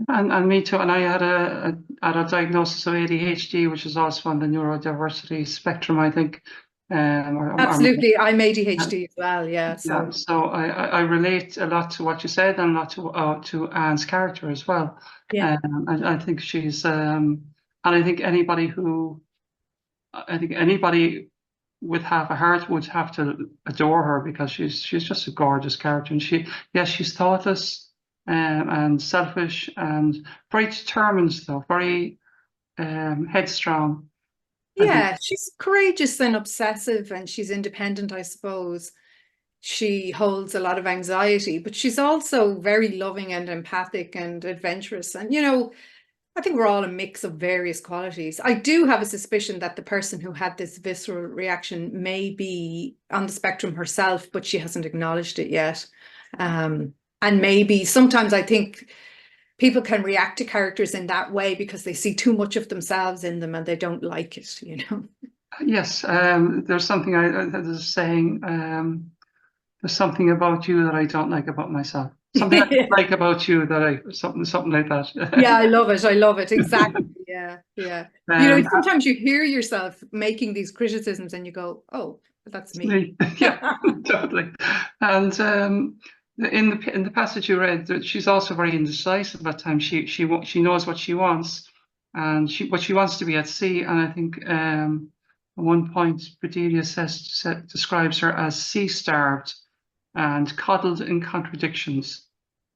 And me too. And I had a diagnosis of ADHD, which is also on the neurodiversity spectrum, I think. Absolutely. I'm Yeah, ADHD as well. Yeah. yeah. So So I relate a lot to what you said and a lot to Anne's character as well. yeah. I think and I think anybody with half a heart would have to adore her because she's just a gorgeous character. And yes, she's thoughtless, and selfish and very determined, though, very headstrong. I think. Yeah, she's courageous and obsessive, and she's independent, I suppose. She holds a lot of anxiety, but she's also very loving and empathic and adventurous. And, I think we're all a mix of various qualities. I do have a suspicion that the person who had this visceral reaction may be on the spectrum herself, but she hasn't acknowledged it yet. And maybe sometimes I think people can react to characters in that way because they see too much of themselves in them and they don't like it. Yes, there's something there's a saying. There's something about you that I don't like about myself. Something I don't like about you that I something like Yeah, that. I love it. I love it. Exactly. Yeah, yeah. um, Sometimes you hear yourself making these criticisms and you go, oh, that's me. yeah, totally. And in the passage you read, that she's also very indecisive at times. She knows what she wants, and but she wants to be at sea. And I think at one point, Bedelia describes her as sea starved and coddled in contradictions.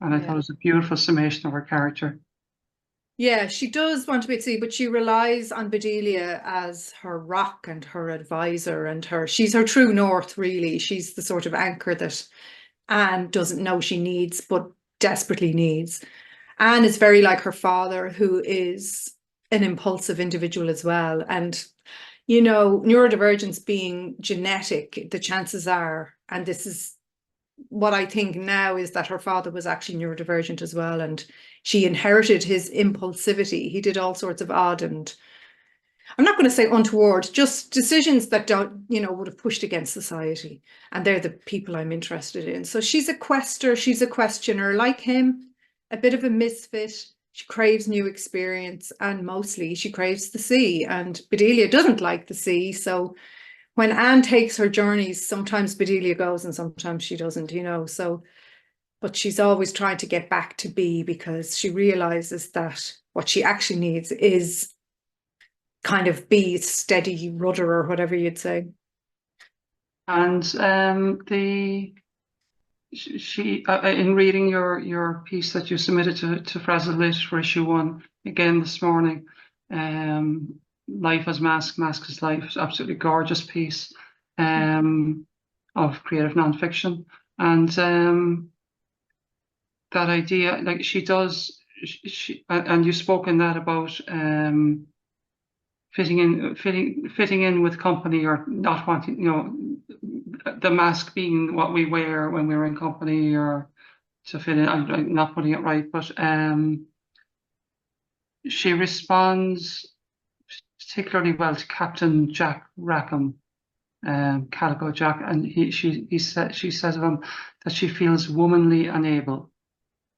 And I thought Yeah. it was a beautiful summation of her character. Yeah, she does want to be at sea, but she relies on Bedelia as her rock and her advisor and she's her true north, really. She's the sort of anchor that Anne doesn't know she needs, but desperately needs. Anne is very like her father, who is an impulsive individual as well. And, neurodivergence being genetic, the chances are, and this is what I think now, is that her father was actually neurodivergent as well. And she inherited his impulsivity. He did all sorts of odd and I'm not going to say untoward, just decisions that would have pushed against society. And they're the people I'm interested in. So she's a quester, she's a questioner, like him, a bit of a misfit. She craves new experience and mostly she craves the sea. And Bedelia doesn't like the sea. So when Anne takes her journeys, sometimes Bedelia goes and sometimes she doesn't. So, but she's always trying to get back to B because she realizes that what she actually needs is kind of be steady rudder or whatever you'd say. And the she in reading your piece that you submitted to Frazzled Lit for issue 1 again this morning, Life as Mask, Mask as Life, absolutely gorgeous piece of creative nonfiction, and that idea, like she does, and you spoke in that about fitting in with company or not wanting, the mask being what we wear when we're in company or to fit in. I'm not putting it right, but she responds particularly well to Captain Jack Rackham, Calico Jack, and she says of him that she feels womanly and able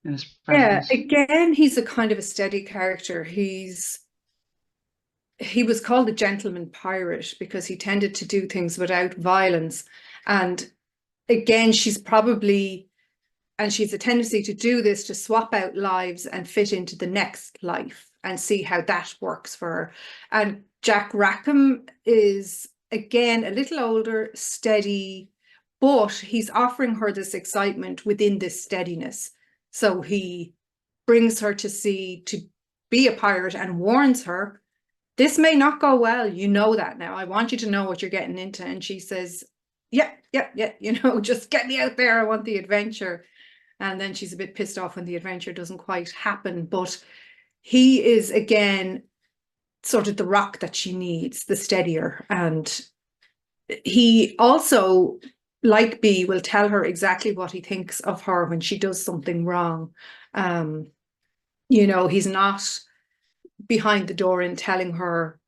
in his Yeah, presence. again, he's a kind of a steady character. He was called a gentleman pirate because he tended to do things without violence. And again, she's a tendency to do this, to swap out lives and fit into the next life and see how that works for her. And Jack Rackham is, again, a little older, steady, but he's offering her this excitement within this steadiness. So he brings her to sea to be a pirate and warns her, this may not go well. You know that now. I want you to know what you're getting into. And she says, yeah, yeah, yeah, just get me out there. I want the adventure. And then she's a bit pissed off when the adventure doesn't quite happen. But he is, again, sort of the rock that she needs, the steadier. And he also, like B, will tell her exactly what he thinks of her when she does something wrong. He's not behind the door in telling her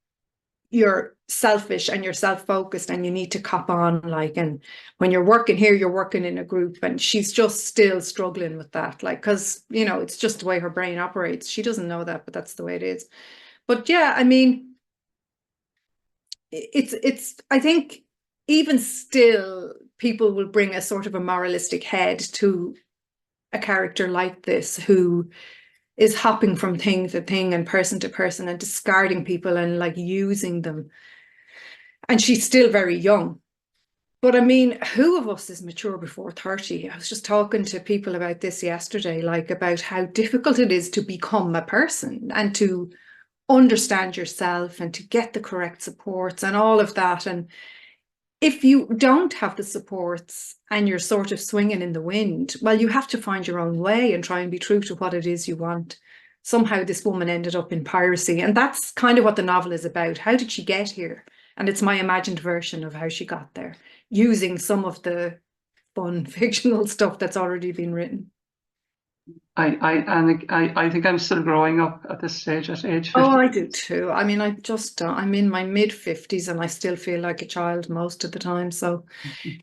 you're selfish and you're self-focused and you need to cop on, like, and when you're working here, you're working in a group, and she's just still struggling with that, like, because, you know, it's just the way her brain operates. She doesn't know that, but that's the way it is. But yeah, I mean, it's I think even still people will bring a sort of a moralistic head to a character like this, who is hopping from thing to thing and person to person and discarding people and like using them. And she's still very young. But I mean, who of us is mature before 30? I was just talking to people about this yesterday, like about how difficult it is to become a person and to understand yourself and to get the correct supports and all of that. And if you don't have the supports and you're sort of swinging in the wind, well, you have to find your own way and try and be true to what it is you want. Somehow this woman ended up in piracy, and that's kind of what the novel is about. How did she get here? And it's my imagined version of how she got there, using some of the fun fictional stuff that's already been written. I think I'm still growing up at this stage, at age 50. Oh, I do too. I mean, I'm in my mid 50s and I still feel like a child most of the time. So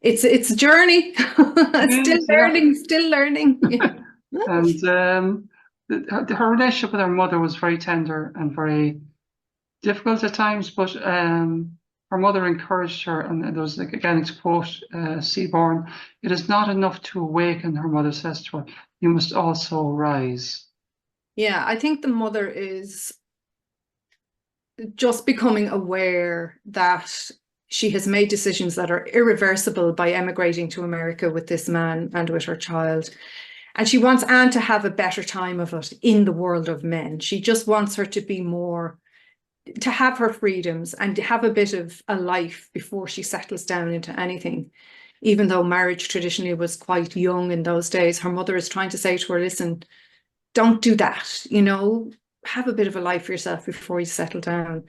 it's a journey. Still learning. Yeah. And her relationship with her mother was very tender and very difficult at times, but her mother encouraged her, and there was, like, again, to quote Seaborne, "It is not enough to awaken," her mother says to her, "you must also rise." Yeah, I think the mother is just becoming aware that she has made decisions that are irreversible by emigrating to America with this man and with her child. And she wants Anne to have a better time of it in the world of men. She just wants her to be more, to have her freedoms and to have a bit of a life before she settles down into anything. Even though marriage traditionally was quite young in those days, her mother is trying to say to her, listen, don't do that, you know, have a bit of a life for yourself before you settle down.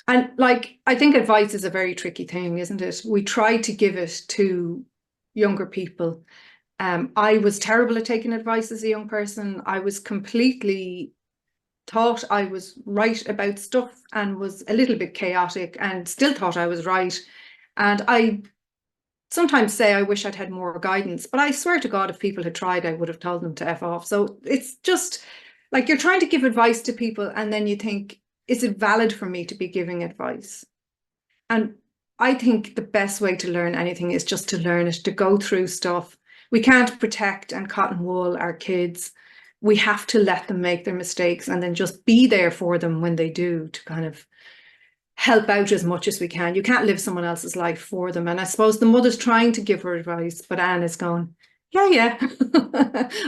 And like, I think advice is a very tricky thing, isn't it? We try to give it to younger people. I was terrible at taking advice as a young person. I was completely thought I was right about stuff and was a little bit chaotic and still thought I was right. And I sometimes say I wish I'd had more guidance, but I swear to God, if people had tried, I would have told them to F off. So it's just like you're trying to give advice to people and then you think, is it valid for me to be giving advice? And I think the best way to learn anything is just to learn it, to go through stuff. We can't protect and cotton wool our kids. We have to let them make their mistakes and then just be there for them when they do, to kind of help out as much as we can. You can't live someone else's life for them. And I suppose the mother's trying to give her advice, but Anne is going, yeah,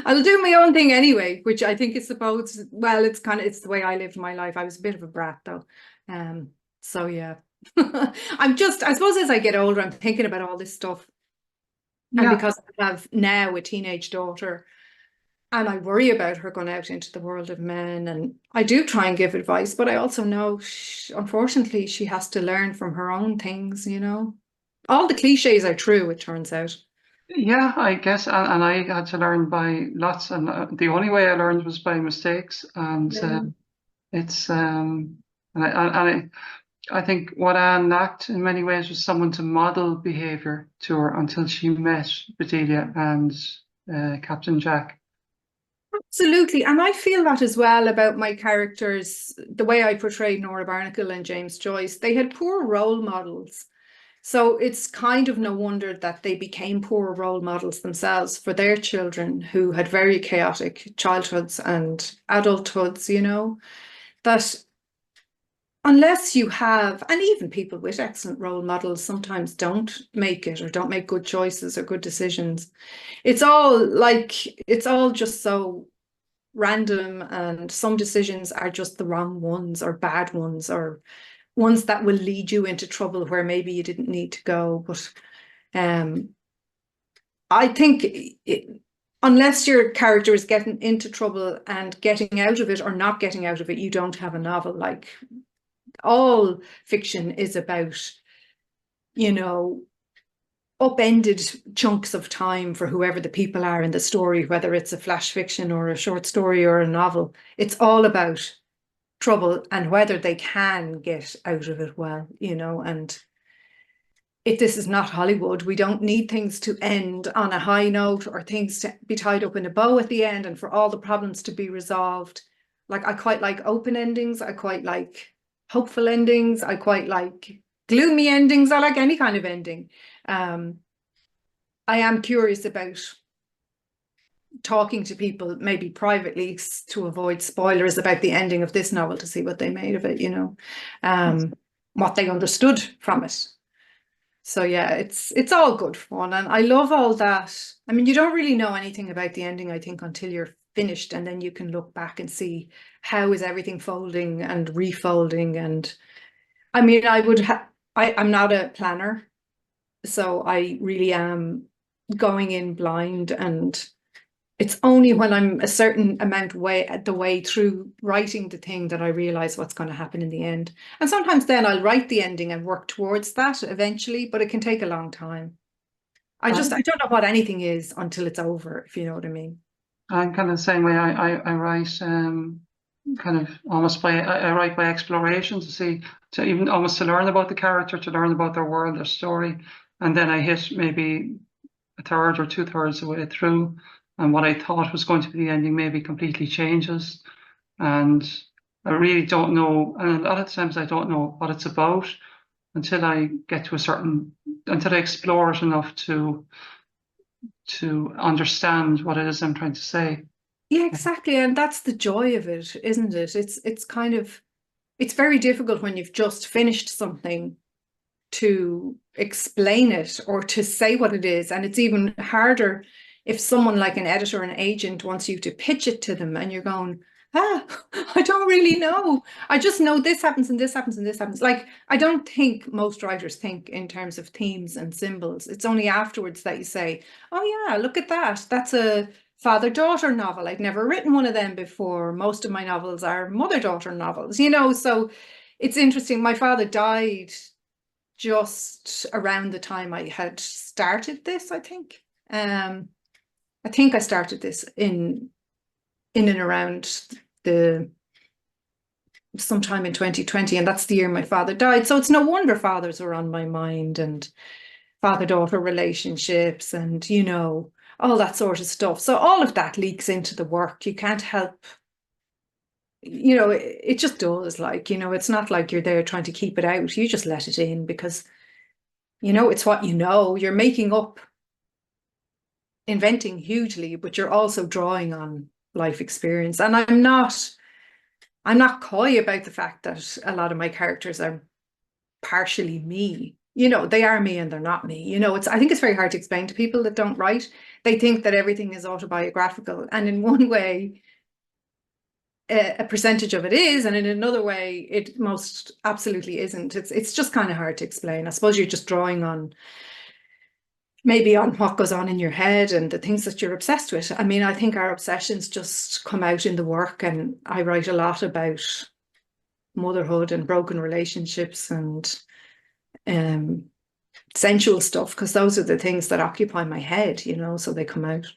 I'll do my own thing anyway, which I think is supposed, well, it's the way I lived my life. I was a bit of a brat though. So yeah. I suppose as I get older, I'm thinking about all this stuff. And because I have now a teenage daughter and I worry about her going out into the world of men, and I do try and give advice, but I also know, unfortunately, she has to learn from her own things, you know. All the cliches are true, it turns out. Yeah, I guess, and I had to learn by lots, and the only way I learned was by mistakes, and it's I think what Anne lacked in many ways was someone to model behaviour to her until she met Bedelia and Captain Jack. Absolutely. And I feel that as well about my characters, the way I portrayed Nora Barnacle and James Joyce. They had poor role models. So it's kind of no wonder that they became poor role models themselves for their children who had very chaotic childhoods and adulthoods, you know, that unless you have, and even people with excellent role models sometimes don't make it or don't make good choices or good decisions. It's all just so random, and some decisions are just the wrong ones or bad ones or ones that will lead you into trouble where maybe you didn't need to go. But I think unless your character is getting into trouble and getting out of it or not getting out of it, you don't have a novel. Like, all fiction is about, you know, upended chunks of time for whoever the people are in the story, whether it's a flash fiction or a short story or a novel. It's all about trouble and whether they can get out of it well, you know. And if this is not Hollywood, we don't need things to end on a high note or things to be tied up in a bow at the end and for all the problems to be resolved. Like, I quite like open endings. I quite like hopeful endings. I quite like gloomy endings. I like any kind of ending. I am curious about talking to people, maybe privately, to avoid spoilers about the ending of this novel, to see what they made of it, you know, what they understood from it. So yeah, it's all good fun, and I love all that. I mean, you don't really know anything about the ending, I think, until you're finished, and then you can look back and see how is everything folding and refolding. And I mean, I'm not a planner, so I really am going in blind, and it's only when I'm a certain amount the way through writing the thing that I realize what's going to happen in the end. And sometimes then I'll write the ending and work towards that eventually, but it can take a long time. I don't know what anything is until it's over, if you know what I mean. I'm kind of the same way. I write kind of almost I write by exploration, to see, to even almost to learn about the character, to learn about their world, their story, and then I hit maybe a third or 2/3 of the way through, and what I thought was going to be the ending maybe completely changes, and I really don't know. And a lot of times I don't know what it's about until I get to until I explore it enough to understand what it is I'm trying to say. Yeah, exactly. And that's the joy of it, isn't it? It's very difficult when you've just finished something to explain it or to say what it is. And it's even harder if someone like an editor or an agent wants you to pitch it to them and you're going, I don't really know. I just know this happens and this happens and this happens. Like, I don't think most writers think in terms of themes and symbols. It's only afterwards that you say, oh yeah, look at that. That's a father-daughter novel. I'd never written one of them before. Most of my novels are mother-daughter novels, you know, so it's interesting. My father died just around the time I had started this, I think. I think I started this in and around sometime in 2020, and that's the year my father died. So it's no wonder fathers were on my mind, and father-daughter relationships, and, you know, all that sort of stuff. So all of that leaks into the work. You can't help, you know, it just does. Like, you know, it's not like you're there trying to keep it out. You just let it in because, you know, it's what you know. You're making up, inventing hugely, but you're also drawing on life experience. And I'm not coy about the fact that a lot of my characters are partially me. You know, they are me and they're not me. You know, I think it's very hard to explain to people that don't write. They think that everything is autobiographical, and in one way, a percentage of it is, and in another way, it most absolutely isn't. It's just kind of hard to explain. I suppose you're just drawing on maybe on what goes on in your head and the things that you're obsessed with. I mean, I think our obsessions just come out in the work, and I write a lot about motherhood and broken relationships and sensual stuff, because those are the things that occupy my head, you know, so they come out.